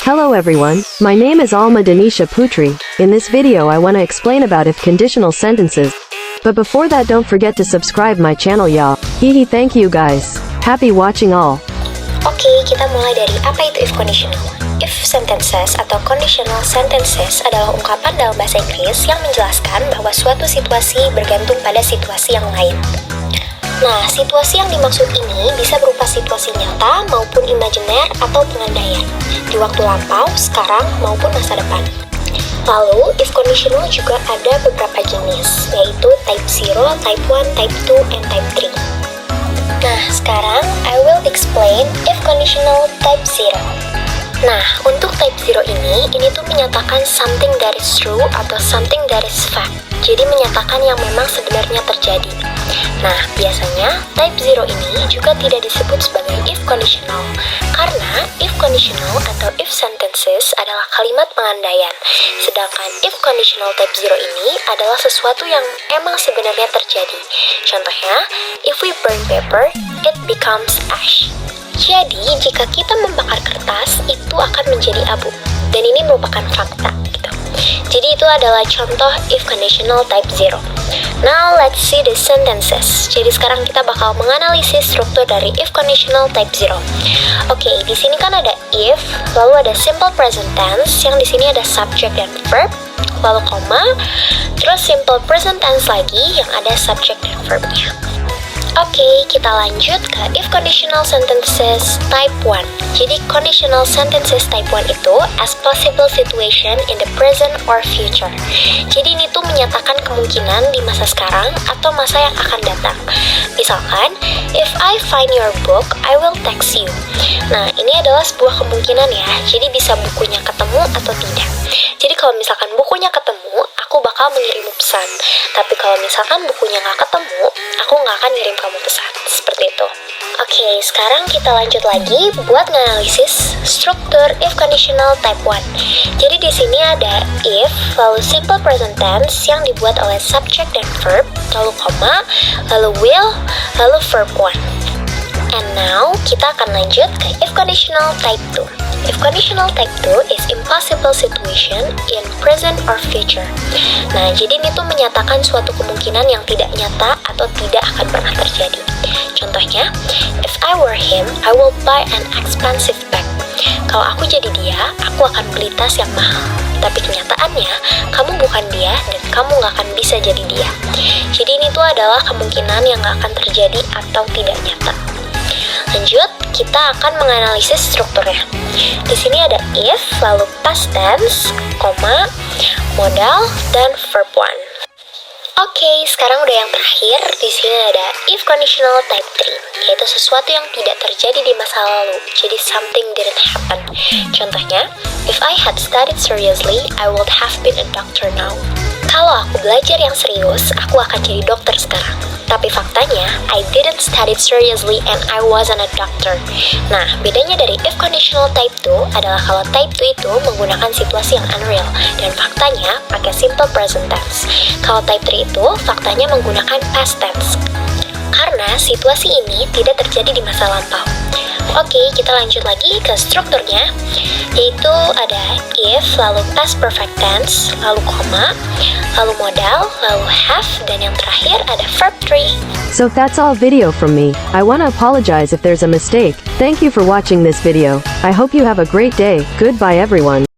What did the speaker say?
Hello everyone, my name is Alma Denisha Putri. In this video I want to explain about if conditional sentences. But before that, don't forget to subscribe my channel ya. Hihi, thank you guys. Happy watching all. Oke, kita mulai dari apa itu if conditional. If sentences atau conditional sentences adalah ungkapan dalam bahasa Inggris yang menjelaskan bahwa suatu situasi bergantung pada situasi yang lain. Nah, situasi yang dimaksud ini bisa berupa situasi nyata maupun imajiner atau pengandaian, di waktu lampau, sekarang, maupun masa depan. Lalu, if conditional juga ada beberapa jenis, yaitu type 0, type 1, type 2, and type 3. Nah, sekarang I will explain if conditional type 0. Nah, untuk type 0 ini tuh menyatakan something that is true atau something that is fact. Jadi menyatakan yang memang sebenarnya terjadi. Nah, biasanya type 0 ini juga tidak disebut sebagai if conditional, karena if conditional atau if sentences adalah kalimat pengandaian, sedangkan if conditional type 0 ini adalah sesuatu yang emang sebenarnya terjadi. Contohnya, if we burn paper, it becomes ash. Jadi, jika kita membakar kertas, itu akan menjadi abu. Dan ini merupakan fakta, gitu. Jadi, itu adalah contoh if conditional type 0. Now, let's see the sentences. Jadi, sekarang kita bakal menganalisis struktur dari if conditional type 0. Oke, di sini kan ada if, lalu ada simple present tense, yang di sini ada subject dan verb, lalu koma, terus simple present tense lagi, yang ada subject dan verbnya. Oke, kita lanjut ke if conditional sentences type 1. Jadi, conditional sentences type 1 itu as possible situation in the present or future. Jadi, ini tuh menyatakan kemungkinan di masa sekarang atau masa yang akan datang. Misalkan, if I find your book, I will text you. Nah, ini adalah sebuah kemungkinan ya. Jadi, bisa bukunya ketemu atau tidak. Jadi, kalau misalkan bukunya ketemu, aku bakal mengirim pesan. Tapi kalau misalkan bukunya nggak ketemu, aku nggak akan ngirim kamu pesan. Seperti itu. Oke, sekarang kita lanjut lagi buat nganalisis struktur if conditional type 1. Jadi di sini ada if, lalu simple present tense yang dibuat oleh subject dan verb, lalu koma, lalu will, lalu verb 1. And now, kita akan lanjut ke if conditional type 2. If conditional type 2 is impossible situation in present or future. Nah, jadi ini tuh menyatakan suatu kemungkinan yang tidak nyata atau tidak akan pernah terjadi. Contohnya, if I were him, I will buy an expensive bag. Kalau aku jadi dia, aku akan beli tas yang mahal. Tapi kenyataannya, kamu bukan dia dan kamu nggak akan bisa jadi dia. Jadi ini tuh adalah kemungkinan yang nggak akan terjadi atau tidak nyata. Lanjut, kita akan menganalisis strukturnya. Di sini ada if, lalu past tense, koma, modal, dan verb 1. Oke, sekarang udah yang terakhir. Di sini ada if conditional type 3, yaitu sesuatu yang tidak terjadi di masa lalu. Jadi something didn't happen. Contohnya, if I had studied seriously, I would have been a doctor now. Kalau aku belajar yang serius, aku akan jadi dokter sekarang. Tapi faktanya, I didn't study seriously and I wasn't a doctor. Nah, bedanya dari if conditional type 2 adalah kalau type 2 itu menggunakan situasi yang unreal dan faktanya pakai simple present tense. Kalau type 3 itu faktanya menggunakan past tense. Karena situasi ini tidak terjadi di masa lampau. Oke, kita lanjut lagi ke strukturnya, yaitu ada if, lalu past perfect tense, lalu koma, lalu modal, lalu have, dan yang terakhir ada verb 3. So that's all video from me. I want to apologize if there's a mistake. Thank you for watching this video. I hope you have a great day. Goodbye everyone.